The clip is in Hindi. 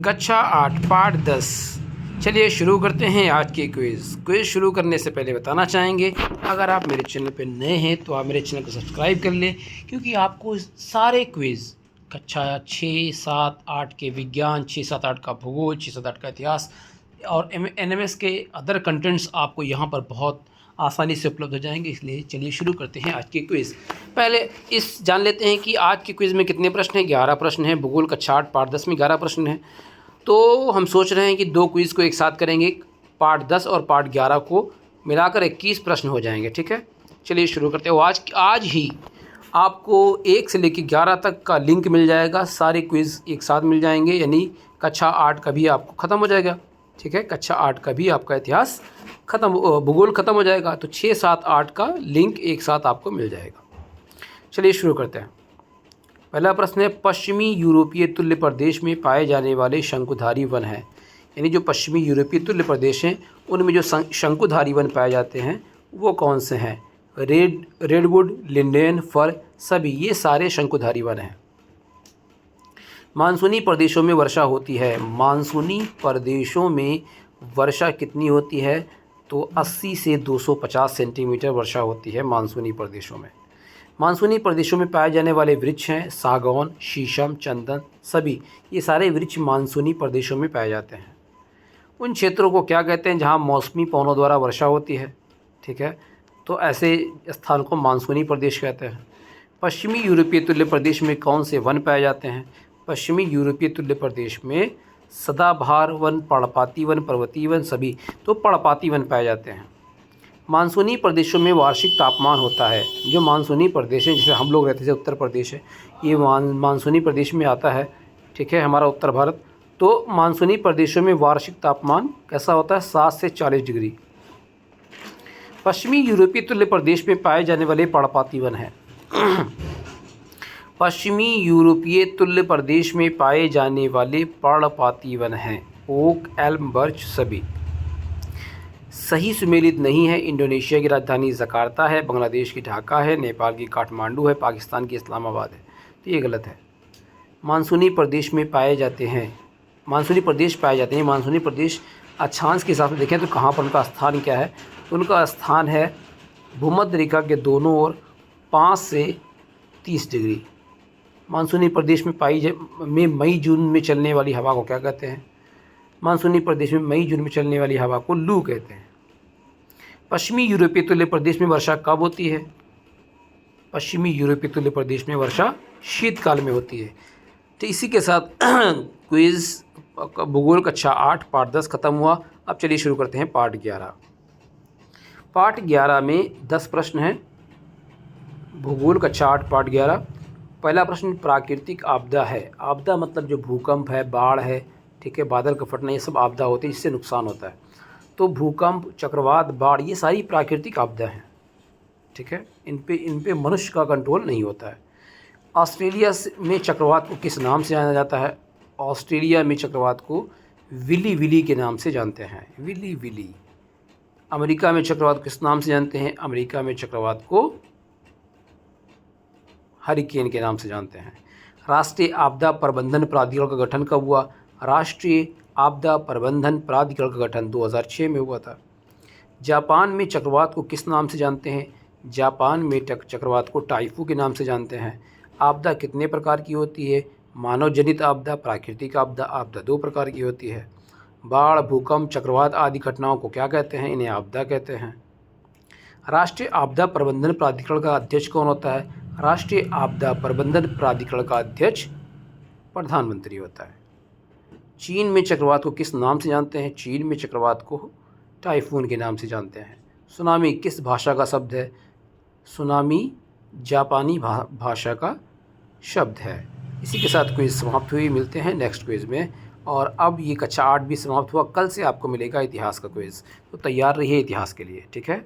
कक्षा 8 पाठ 10। चलिए शुरू करते हैं आज के क्विज़ शुरू करने से पहले बताना चाहेंगे, अगर आप मेरे चैनल पर नए हैं तो आप मेरे चैनल को सब्सक्राइब कर लें, क्योंकि आपको सारे क्विज़ कक्षा 6, 7, 8 के विज्ञान, 6, 7, 8 का भूगोल, 6, 7, 8 का इतिहास और एनएमएस के अदर कंटेंट्स आपको यहाँ पर बहुत आसानी से उपलब्ध हो जाएंगे। इसलिए चलिए शुरू करते हैं आज के क्विज़। पहले इस जान लेते हैं कि आज के क्विज़ में कितने प्रश्न हैं। 11 प्रश्न हैं। भूगोल कक्षा 8 पाठ 10 में 11 प्रश्न हैं। तो हम सोच रहे हैं कि दो क्विज़ को एक साथ करेंगे, पार्ट 10 और पार्ट 11 को मिलाकर 21 प्रश्न हो जाएंगे। ठीक है, चलिए शुरू करते हैं। आज ही आपको 1 से लेकर 11 तक का लिंक मिल जाएगा। सारे क्विज़ एक साथ मिल जाएंगे, यानी कक्षा 8 का भी आपको ख़त्म हो जाएगा। ठीक है, कक्षा 8 का भी आपका इतिहास ख़त्म, भूगोल ख़त्म हो जाएगा। तो 6, 7, 8 का लिंक एक साथ आपको मिल जाएगा। चलिए शुरू करते हैं। पहला प्रश्न है, पश्चिमी यूरोपीय तुल्य प्रदेश में पाए जाने वाले शंकुधारी वन हैं। यानी जो पश्चिमी यूरोपीय तुल्य प्रदेश हैं उनमें जो शंकुधारी वन पाए जाते हैं वो कौन से हैं। रेडवुड, लिंडेन, फर, सभी ये सारे शंकुधारी वन हैं। मानसूनी प्रदेशों में वर्षा होती है। मानसूनी प्रदेशों में वर्षा कितनी होती है? तो 80 से 250 सेंटीमीटर वर्षा होती है मानसूनी प्रदेशों में। मानसूनी प्रदेशों में पाए जाने वाले वृक्ष हैं सागौन, शीशम, चंदन, सभी ये सारे वृक्ष मानसूनी प्रदेशों में पाए जाते हैं। उन क्षेत्रों को क्या कहते हैं जहां मौसमी पवनों द्वारा वर्षा होती है? ठीक है, तो ऐसे स्थान को मानसूनी प्रदेश कहते हैं। पश्चिमी यूरोपीय तुल्य प्रदेश में कौन से वन पाए जाते हैं? पश्चिमी यूरोपीय तुल्य प्रदेश में सदाबहार वन, पर्णपाती वन, पर्वतीय वन, सभी तो पर्णपाती वन पाए जाते हैं। मानसूनी प्रदेशों में वार्षिक तापमान होता है। जो मानसूनी प्रदेश है, जैसे हम लोग रहते हैं उत्तर प्रदेश है, ये मानसूनी प्रदेश में आता है। ठीक है, हमारा उत्तर भारत। तो मानसूनी प्रदेशों में वार्षिक तापमान कैसा होता है? 7 से 40 डिग्री। पश्चिमी यूरोपीय तुल्य प्रदेश में पाए जाने वाले पर्णपाती वन हैं। पश्चिमी यूरोपीय तुल्य प्रदेश में पाए जाने वाले पर्णपाती वन हैं ओक, एल्म, बर्च, सभी। सही सुमेलित नहीं है। इंडोनेशिया की राजधानी जकार्ता है, बांग्लादेश की ढाका है, नेपाल की काठमांडू है, पाकिस्तान की इस्लामाबाद है। तो ये गलत है। मानसूनी प्रदेश में पाए जाते हैं, मानसूनी प्रदेश पाए जाते हैं। मानसूनी प्रदेश अक्षांश के हिसाब से देखें तो कहाँ पर उनका स्थान क्या है? तो उनका स्थान है भूमध्य रेखा के दोनों ओर 5 से 30 डिग्री। मानसूनी प्रदेश में मई जून में चलने वाली हवा को क्या कहते हैं? मानसूनी प्रदेश में मई जून में चलने वाली हवा को लू कहते हैं। पश्चिमी यूरोपीय तुल्य प्रदेश में वर्षा कब होती है? पश्चिमी यूरोपीय तुल्य प्रदेश में वर्षा शीतकाल में होती है। तो इसी के साथ क्विज़ भूगोल कक्षा 8 पाठ 10 खत्म हुआ। अब चलिए शुरू करते हैं पाठ 11। पाठ 11 में 10 प्रश्न हैं। भूगोल कक्षा 8 पाठ 11। पहला प्रश्न प्राकृतिक आपदा है। आपदा मतलब जो भूकंप है, बाढ़ है, ठीक है, बादल का फटना, ये सब आपदा होती है जिससे नुकसान होता है। तो भूकंप, चक्रवात, बाढ़ ये सारी प्राकृतिक आपदा हैं। ठीक है, इन पे मनुष्य का कंट्रोल नहीं होता है। ऑस्ट्रेलिया में चक्रवात को किस नाम से जाना जाता है? ऑस्ट्रेलिया में चक्रवात को विली विली के नाम से जानते हैं, विली विली। अमेरिका में चक्रवात को किस नाम से जानते हैं? अमेरिका में चक्रवात को हरिकेन के नाम से जानते हैं। राष्ट्रीय आपदा प्रबंधन प्राधिकरण का गठन कब हुआ? राष्ट्रीय आपदा प्रबंधन प्राधिकरण का गठन 2006 में हुआ था। जापान में चक्रवात को किस नाम से जानते हैं? जापान में चक्रवात को टाइफू के नाम से जानते हैं। आपदा कितने प्रकार की होती है? मानव जनित आपदा, प्राकृतिक आपदा। आपदा 2 प्रकार की होती है। बाढ़, भूकंप, चक्रवात आदि घटनाओं को क्या कहते हैं? इन्हें आपदा कहते हैं। राष्ट्रीय आपदा प्रबंधन प्राधिकरण का अध्यक्ष कौन होता है? राष्ट्रीय आपदा प्रबंधन प्राधिकरण का अध्यक्ष प्रधानमंत्री होता है। चीन में चक्रवात को किस नाम से जानते हैं? चीन में चक्रवात को टाइफून के नाम से जानते हैं। सुनामी किस भाषा का शब्द है? सुनामी जापानी भाषा का शब्द है। इसी के साथ क्विज़ समाप्त हुई। मिलते हैं नेक्स्ट क्विज़ में। और अब ये कक्षा 8 भी समाप्त हुआ। कल से आपको मिलेगा इतिहास का क्विज़, तो तैयार रहिए इतिहास के लिए। ठीक है।